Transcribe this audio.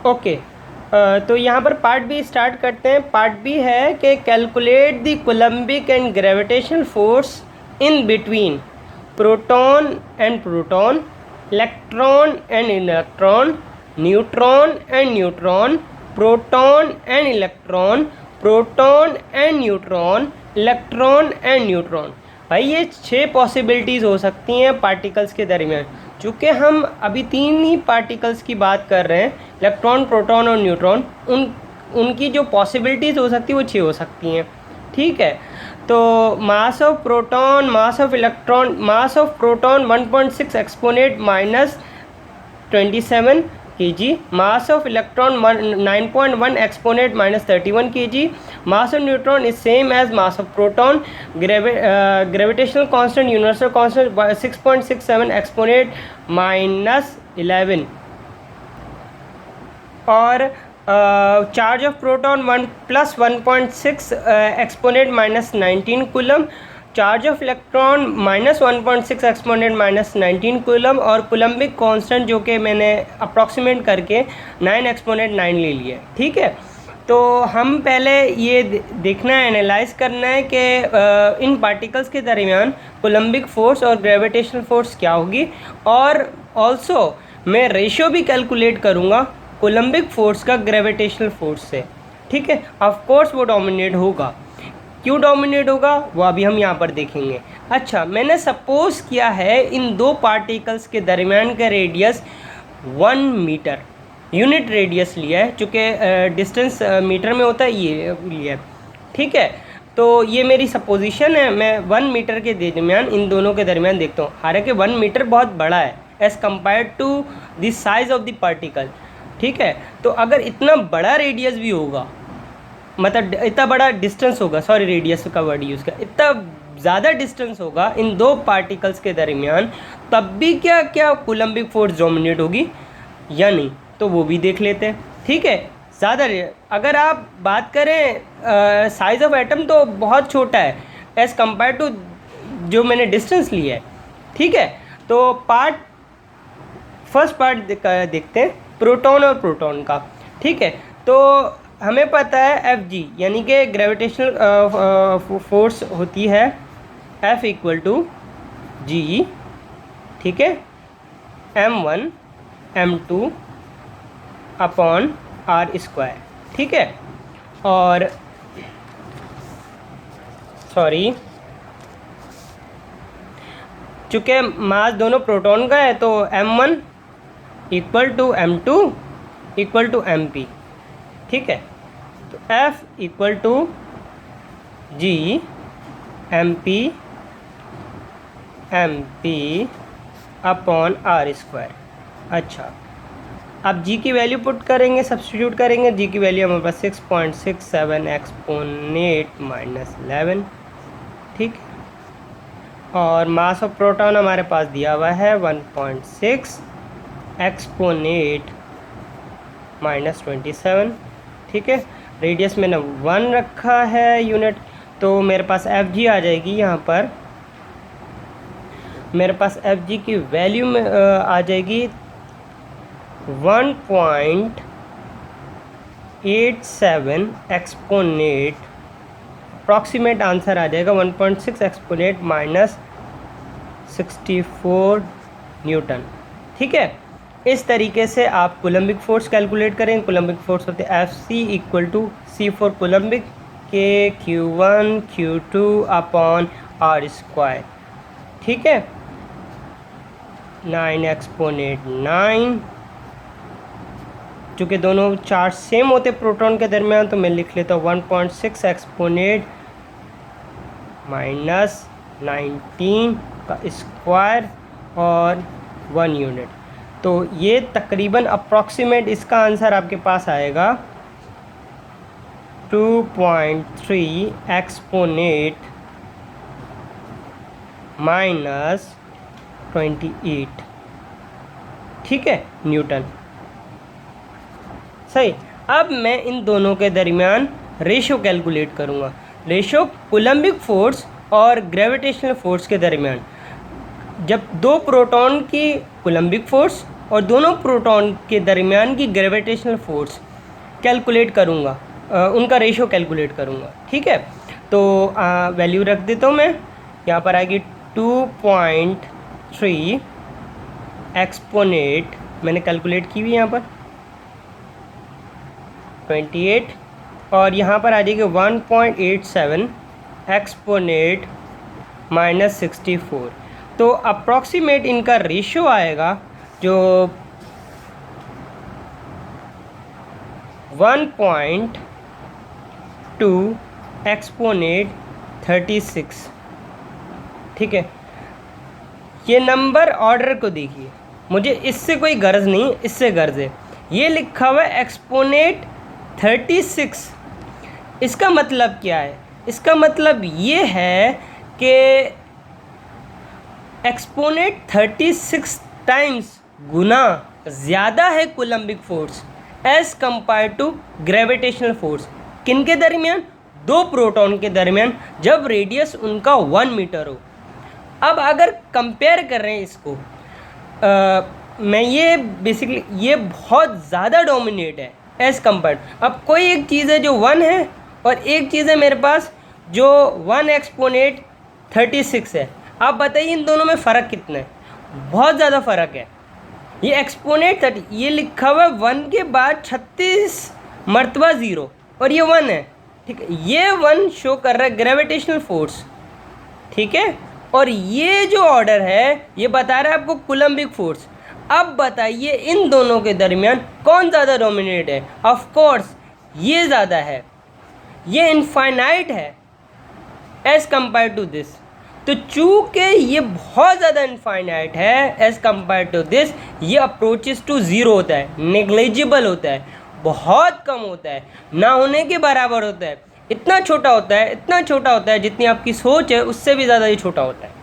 Okay, तो यहाँ पर पार्ट बी स्टार्ट करते हैं। पार्ट बी है कि calculate the Coulombic and gravitational force in between proton and proton, electron and electron, neutron and neutron, proton and electron, proton and neutron, electron and neutron. भाई ये 6 possibilities हो सकती हैं particles के दरमियान। चूँकि हम अभी 3 ही पार्टिकल्स की बात कर रहे हैं, इलेक्ट्रॉन, प्रोटॉन और न्यूट्रॉन, उनकी जो पॉसिबिलिटीज़ हो सकती है वो 6 हो सकती हैं। ठीक है, तो mass of proton, mass of electron, mass of proton 1.6 exponent minus 27 kg, mass of electron 9.1 exponent minus 31 kg, mass of neutron is same as mass of proton, gravitational constant, universal constant 6.67 exponent minus 11, और charge of proton 1 + 1.6 exponent minus 19 coulomb, charge of electron -1.6 exponent minus 19 coulomb, और Coulombic constant जो कि मैंने approximate करके 9 exponent 9 ले लिया। ठीक है, तो हम पहले ये देखना है, एनालाइज करना है कि इन पार्टिकल्स के दरमियान कूलम्बिक फ़ोर्स और ग्रेविटेशनल फोर्स क्या होगी, और ऑल्सो मैं रेशियो भी कैलकुलेट करूँगा कूलम्बिक फोर्स का ग्रेविटेशनल फोर्स से। ठीक है, ऑफ कोर्स वो डोमिनेट होगा। क्यों डोमिनेट होगा वो अभी हम यहाँ पर देखेंगे। अच्छा, मैंने सपोज किया है इन 2 पार्टिकल्स के दरमियान का रेडियस 1 मीटर यूनिट रेडियस लिया है, चूँकि डिस्टेंस मीटर में होता है, ये लिया है। ठीक है, तो ये मेरी सपोजिशन है। मैं 1 मीटर के दरमियान इन दोनों के दरमियान देखता हूँ। हालांकि 1 मीटर बहुत बड़ा है as compare to the size of the particle. ठीक है, तो अगर इतना बड़ा रेडियस भी होगा, मतलब इतना बड़ा डिस्टेंस होगा, सॉरी रेडियस का वर्ड यूज़ कर, इतना ज़्यादा डिस्टेंस होगा इन 2 पार्टिकल्स के दरमियान, तब भी क्या कूलम्बिक फोर्स डोमिनेट होगी या नहीं, तो वो भी देख लेते हैं। ठीक है, ज़्यादा अगर आप बात करें साइज़ ऑफ एटम तो बहुत छोटा है एज़ कम्पेयर टू जो मैंने डिस्टेंस लिया है। ठीक है, तो फर्स्ट पार्ट देखते हैं प्रोटॉन और प्रोटॉन का। ठीक है, तो हमें पता है Fg यानी कि ग्रेविटेशनल फोर्स होती है F = G। ठीक है, m1 m2 अपॉन r²। ठीक है, और सॉरी, चूँकि मास दोनों प्रोटॉन का है तो m1 = m2 = mp। ठीक है, तो F = G mp upon r²। अच्छा, अब G की वैल्यू पुट करेंगे, सब्स्टिट्यूट करेंगे। G की वैल्यू हमारे पास 6.67 एक्सपोनेंट माइनस 11। ठीक, और मास ऑफ प्रोटॉन हमारे पास दिया हुआ है 1.6 एक्सपोनेंट माइनस 27। ठीक है, रेडियस मैंने 1 रखा है यूनिट, तो मेरे पास Fg आ जाएगी। यहाँ पर मेरे पास Fg की वैल्यू में आ जाएगी 1.87 एक्सपोनेंट, अप्रॉक्सीमेट आंसर आ जाएगा 1.6 एक्सपोनेंट माइनस 64 न्यूटन। ठीक है, इस तरीके से आप कूलम्बिक फोर्स कैलकुलेट करें। कूलम्बिक फोर्स होते हैं Fc = C4 कूलम्बिक के Q1 Q2 अपॉन r²। ठीक है, 9 एक्सपोनेंट 9। चूँकि दोनों चार्ज सेम होते प्रोटॉन के दरमियान, तो मैं लिख लेता हूँ 1.6 एक्सपोनेंट माइनस 19 का स्क्वायर और 1 यूनिट। तो ये तकरीबन अप्रॉक्सीमेट इसका आंसर आपके पास आएगा 2.3 एक्सपोनेंट माइनस 28। ठीक है, न्यूटन। सही, अब मैं इन दोनों के दरमियान रेशो कैलकुलेट करूँगा। रेशो कूलम्बिक फोर्स और ग्रेविटेशनल फोर्स के दरमियान। जब 2 प्रोटॉन की कूलम्बिक फोर्स और दोनों प्रोटॉन के दरमियान की ग्रेविटेशनल फोर्स कैलकुलेट करूँगा, उनका रेशो कैलकुलेट करूँगा। ठीक है, तो वैल्यू रख देता हूँ मैं। यहाँ पर आएगी 2.3 एक्सपोनेट, मैंने कैलकुलेट की हुई यहाँ पर 28, और यहाँ पर आ जाएगी 1.87 एक्सपोनेट -64। तो अप्रॉक्सीमेट इनका रेशियो आएगा जो 1.2 एक्सपोनेट 36। ठीक है, ये नंबर ऑर्डर को देखिए, मुझे इससे कोई गर्ज नहीं, इससे गर्ज है। ये लिखा हुआ है एक्सपोनेट 36। इसका मतलब क्या है? इसका मतलब ये है कि एक्सपोनेट 36 टाइम्स गुना ज़्यादा है coulombic force as compare to gravitational force. किन के दरमियान? दो प्रोटॉन के दरमियान, जब रेडियस उनका 1 मीटर हो। अब अगर कंपेयर कर रहे हैं इसको, मैं ये बेसिकली ये बहुत ज़्यादा डोमिनेट है एज़ कंपेयर। अब कोई एक चीज़ है जो 1 है और एक चीज़ है मेरे पास जो 1 एक्सपोनेट 36 है। आप बताइए इन दोनों में फ़र्क कितना है? बहुत ज़्यादा फ़र्क है। ये एक्सपोनेट 30, ये लिखा हुआ है 1 के बाद 36 मरतबा 0 और ये 1 है। ठीक है, ये 1 शो कर रहा है ग्रेविटेशनल फोर्स। ठीक है, और ये जो ऑर्डर है ये बता रहा है आपको कूलम्बिक फोर्स। अब बताइए इन दोनों के दरमियान कौन ज़्यादा डोमिनेट है? ऑफ कोर्स ये ज़्यादा है, ये इनफाइनाइट है एज़ कंपेयर टू दिस। तो चूँकि ये बहुत ज़्यादा इनफाइनाइट है एज़ कंपेयर टू दिस, ये अप्रोचेस टू ज़ीरो होता है, नेग्लिजिबल होता है, बहुत कम होता है, ना होने के बराबर होता है। इतना छोटा होता है, इतना छोटा होता है जितनी आपकी सोच है उससे भी ज़्यादा ये छोटा होता है।